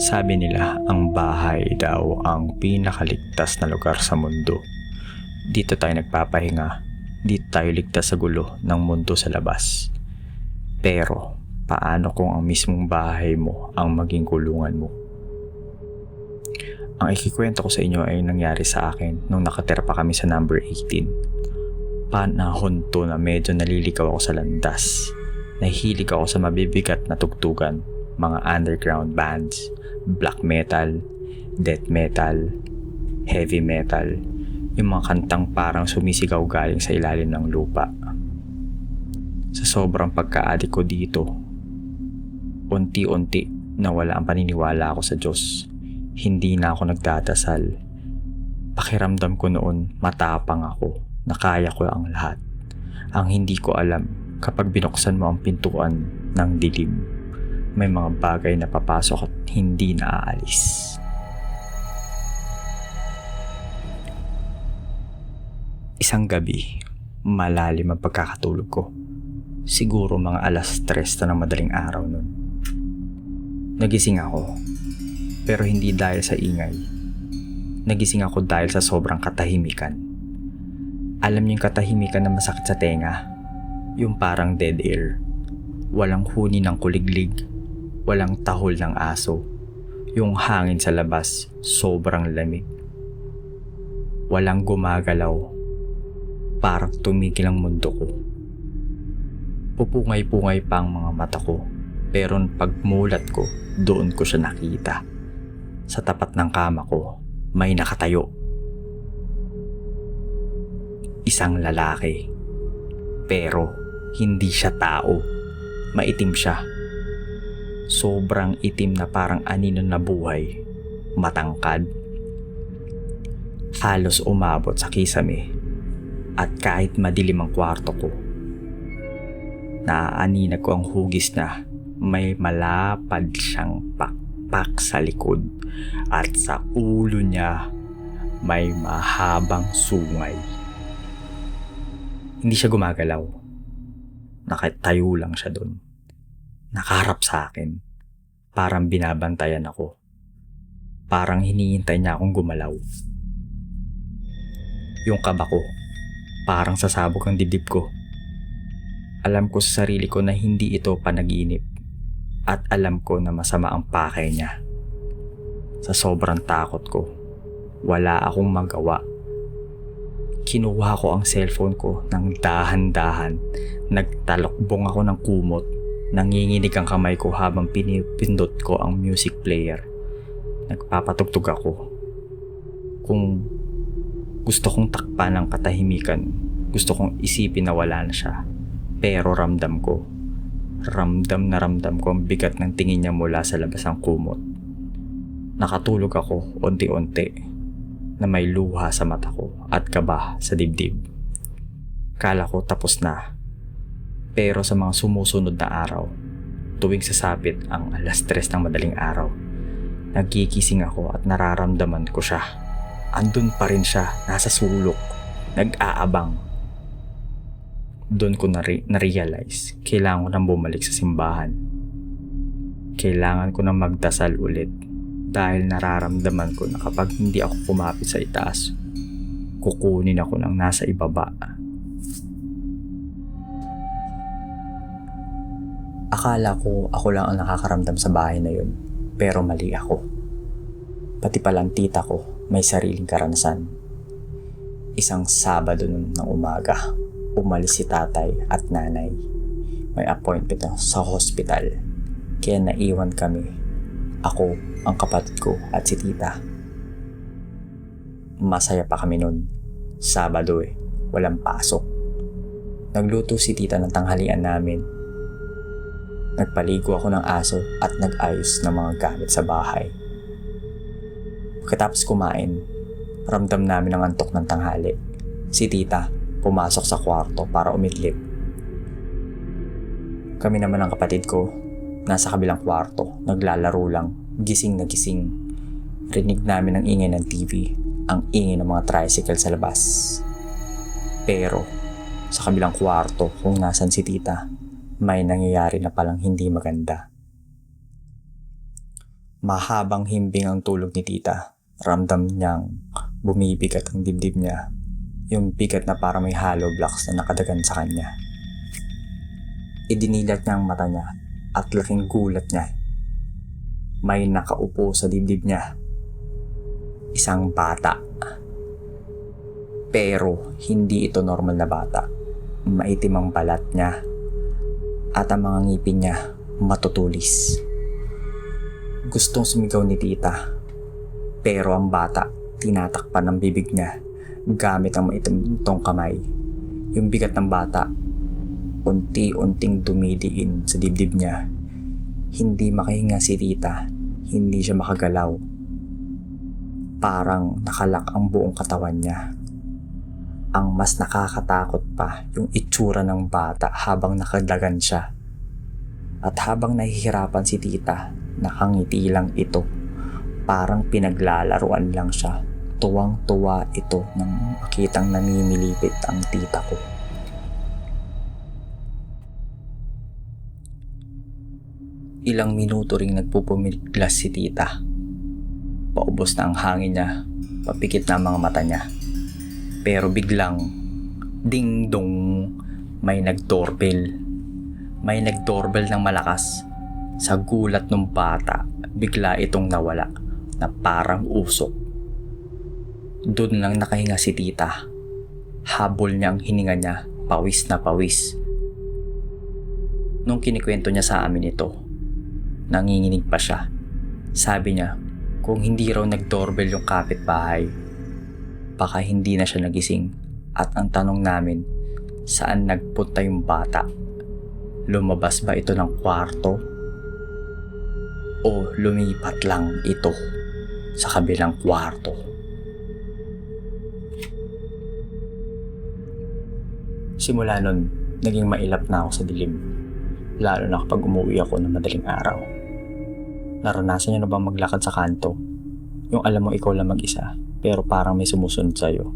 Sabi nila ang bahay daw ang pinakaligtas na lugar sa mundo. Dito tayo nagpapahinga, dito tayo ligtas sa gulo ng mundo sa labas. Pero paano kung ang mismong bahay mo ang maging kulungan mo? Ang ikikwento ko sa inyo ay nangyari sa akin nung nakatira pa kami sa number 18. Panahon to na medyo naliligaw ako sa landas. Nahihilig ako sa mabibigat na tugtugan, mga underground bands, black metal, death metal, heavy metal, yung mga kantang parang sumisigaw galing sa ilalim ng lupa. Sa sobrang pagka-addict ko dito, unti-unti nawala ang paniniwala ko sa Diyos. Hindi na ako nagdadasal. Pakiramdam ko noon matapang ako na kaya ko ang lahat. Ang hindi ko alam, kapag binuksan mo ang pintuan ng dilim, may mga bagay na papasok at hindi na aalis. Isang gabi, malalim ang pagkakatulog ko. Siguro mga 3:00 na ng madaling araw nun. Nagising ako, pero hindi dahil sa ingay. Nagising ako dahil sa sobrang katahimikan. Alam niyo yung katahimikan na masakit sa tenga? Yung parang dead air. Walang huni ng kuliglig, walang tahol ng aso. Yung hangin sa labas, sobrang lamig. Walang gumagalaw. Parang tumigil ang mundo ko. Pupungay-pungay pa ang mga mata ko. Pero pagmulat ko, doon ko siya nakita. Sa tapat ng kama ko, may nakatayo. Isang lalaki. Pero hindi siya tao. Maitim siya. Sobrang itim na parang anino na buhay. Matangkad. Halos umabot sa kisame. At kahit madilim ang kwarto ko, naaaninag ko ang hugis na may malapad siyang pakpak sa likod at sa ulo niya may mahabang sungay. Hindi siya gumagalaw. Nakatayo lang siya doon. Nakaharap sa akin. Parang binabantayan ako. Parang hinihintay niya akong gumalaw. Yung kaba ko, parang sasabog ang dibdib ko. Alam ko sa sarili ko na hindi ito panaginip. At alam ko na masama ang pakay niya. Sa sobrang takot ko, wala akong magawa. Kinuha ko ang cellphone ko ng dahan-dahan. Nagtalokbong ako ng kumot. Nanginginig ang kamay ko habang pinipindot ko ang music player. Nagpapatugtog ako. Kung gusto kong takpan ng katahimikan, gusto kong isipin na wala na siya. Pero ramdam ko ang bigat ng tingin niya mula sa labas ng kumot. Nakatulog ako unti-unti na may luha sa mata ko at kaba sa dibdib. Kala ko tapos na. Pero sa mga sumusunod na araw, tuwing sasapit ang 3:00 ng madaling araw, nagigising ako at nararamdaman ko siya. Andun pa rin siya, nasa sulok, nag-aabang. Doon ko na-realize, kailangan ko nang bumalik sa simbahan. Kailangan ko nang magdasal ulit dahil nararamdaman ko na kapag hindi ako kumapit sa itaas, kukunin ako ng nasa ibaba. Akala ko ako lang ang nakakaramdam sa bahay na yun, pero mali ako. Pati palang tita ko may sariling karanasan. Isang Sabado ng umaga, umalis si tatay at nanay. May appointment sa hospital, kaya naiwan kami. Ako, ang kapatid ko at si tita. Masaya pa kami nun. Sabado walang pasok. Nagluto si tita ng tanghalian namin. Nagpaligo ako ng aso at nag-ayos ng mga gamit sa bahay. Pagkatapos kumain, ramdam namin ang antok ng tanghali. Si tita pumasok sa kwarto para umidlip. Kami naman ng kapatid ko, nasa kabilang kwarto, naglalaro lang, gising na gising. Rinig namin ang ingay ng TV, ang ingay ng mga tricycle sa labas. Pero sa kabilang kwarto kung nasan si tita, may nangyayari na palang hindi maganda. Mahabang himbing ang tulog ni tita. Ramdam niyang bumibigat ang dibdib niya. Yung bigat na para may hollow blocks na nakadagan sa kanya. Idinilat niya ang mata niya at laking gulat niya. May nakaupo sa dibdib niya. Isang bata. Pero hindi ito normal na bata. Maitim ang balat niya at ang mga ngipin niya matutulis. Gustong sumigaw ni tita, pero ang bata tinatakpan ng bibig niya gamit ang maitim nitong kamay. Yung bigat ng bata unti-unting dumidiin sa dibdib niya. Hindi makahinga si tita, hindi siya makagalaw. Parang nakalak ang buong katawan niya. Ang mas nakakatakot pa yung itsura ng bata habang nakadagan siya. At habang nahihirapan si tita, nakangiti lang ito. Parang pinaglalaruan lang siya. Tuwang-tuwa ito nang makitang namimilipit ang tita ko. Ilang minuto ring nagpupumiglas si tita. Paubos na ang hangin niya, papikit na ang mga mata niya. Pero biglang, ding-dong, may nag-doorbell. May nag-doorbell ng malakas. Sa gulat ng bata, bigla itong nawala na parang usok. Doon lang nakahinga si tita. Habol niya ang hininga niya, pawis na pawis. Nung kinikwento niya sa amin ito, nanginginig pa siya. Sabi niya, kung hindi raw nag-doorbell yung kapitbahay, baka hindi na siya nagising. At ang tanong namin, saan nagpunta yung bata? Lumabas ba ito ng kwarto? O lumipat lang ito sa kabilang kwarto? Simula nun, naging mailap na ako sa dilim. Lalo na kapag umuwi ako ng madaling araw. Naranasan niyo na ba maglakad sa kanto? Yung alam mo ikaw lang mag-isa, pero parang may sumusunod sa'yo.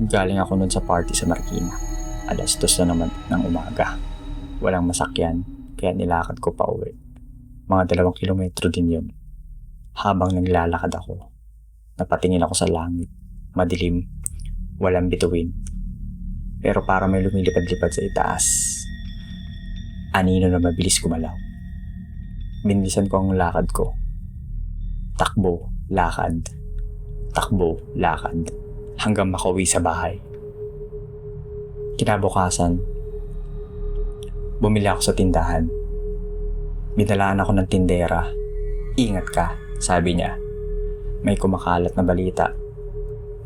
Galing ako nun sa party sa Marikina. 2:00 na naman ng umaga. Walang masakyan, kaya nilakad ko pa uwi. Mga 2 kilometro din yun. Habang naglalakad ako, napatingin ako sa langit. Madilim, walang bituin. Pero para may lumilipad-lipad sa itaas. Anino na mabilis gumalaw. Binilisan ko ang lakad ko. Takbo, lakad. Takbo, lakad. Hanggang makauwi sa bahay. Kinabukasan, bumili ako sa tindahan. Binalaan ako ng tindera. Ingat ka, sabi niya. May kumakalat na balita.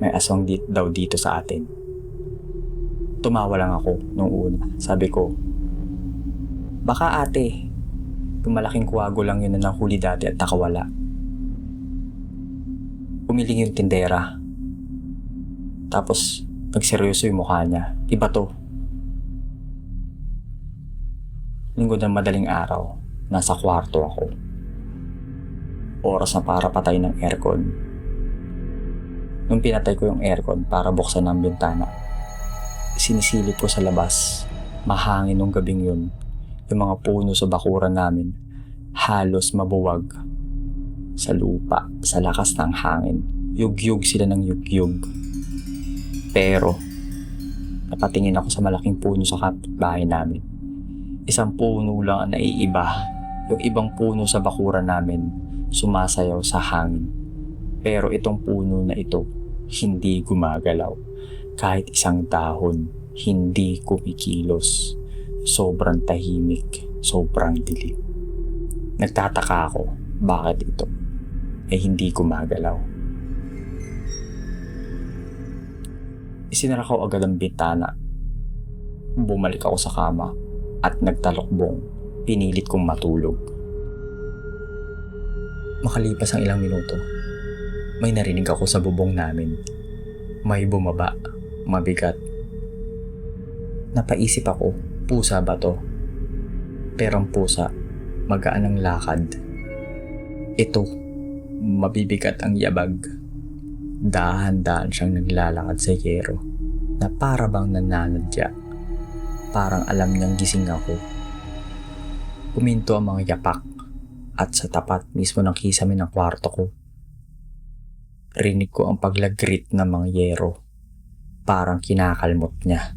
May aswang daw dito sa atin. Tumawa lang ako nung una. Sabi ko, baka ate, yung malaking kuwago lang yun na nahuli dati at nakawala. Umiling yung tindera. Tapos, nagseryoso yung mukha niya. Iba to. Linggo ng madaling araw, nasa kwarto ako. Oras na para patay ng aircon. Nung pinatay ko yung aircon para buksan ang bintana, sinisilip ko sa labas. Mahangin nung gabing yun. Yung mga puno sa bakuran namin, halos mabuwag. Sa lupa, sa lakas ng hangin, yugyug sila ng yugyug. Pero, napatingin ako sa malaking puno sa kapitbahay namin. Isang puno lang ang naiiba. Yung ibang puno sa bakuran namin, sumasayaw sa hangin. Pero itong puno na ito, hindi gumagalaw. Kahit isang dahon, hindi kumikilos. Sobrang tahimik, sobrang dilim. Nagtataka ako, bakit ito ay hindi gumagalaw. Isinara ko agad ang bintana. Bumalik ako sa kama at nagtalokbong. Pinilit kong matulog. Makalipas ang ilang minuto, may narinig ako sa bubong namin. May bumaba, mabigat. Napaisip ako, pusa ba to? Pero ang pusa, magaan ang lakad. Ito, mabibigat ang yabag. Dahan-dahan siyang naglalakad sa yero na para bang nananadya. Parang alam niyang gising ako. Puminto ang mga yapak. at sa tapat mismo ng kisame ng kwarto ko. Rinig ko ang paglagrit ng mga yero, parang kinakalmot niya.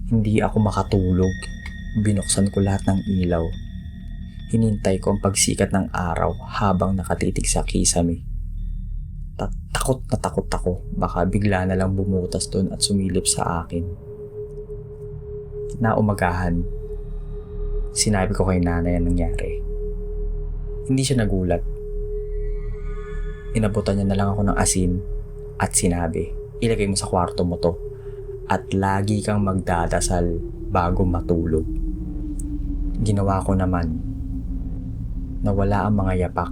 Hindi ako makatulog, binuksan ko lahat ng ilaw. Hinintay ko ang pagsikat ng araw habang nakatitig sa kisame. Takot na takot ako, baka bigla na lang bumutas doon at sumilip sa akin. Naumagahan, sinabi ko kay nanay ang nangyari. Hindi siya nagulat. Inabutan niya na lang ako ng asin at sinabi, ilagay mo sa kwarto mo to at lagi kang magdadasal bago matulog. Ginawa ko naman. Nawala ang mga yapak.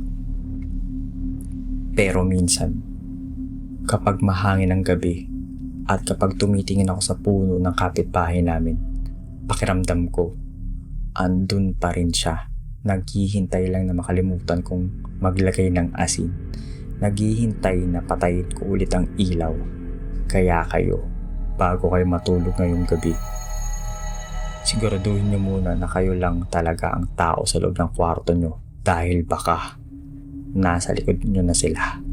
Pero minsan, kapag mahangin ang gabi at kapag tumitingin ako sa puno ng kapitbahay namin, pakiramdam ko, andun pa rin siya. Naghihintay lang na makalimutan kong maglagay ng asin. Naghihintay na patayin ko ulit ang ilaw. Kaya kayo, bago kayo matulog ngayong gabi, siguraduhin nyo muna na kayo lang talaga ang tao sa loob ng kwarto nyo dahil baka nasa likod nyo na sila.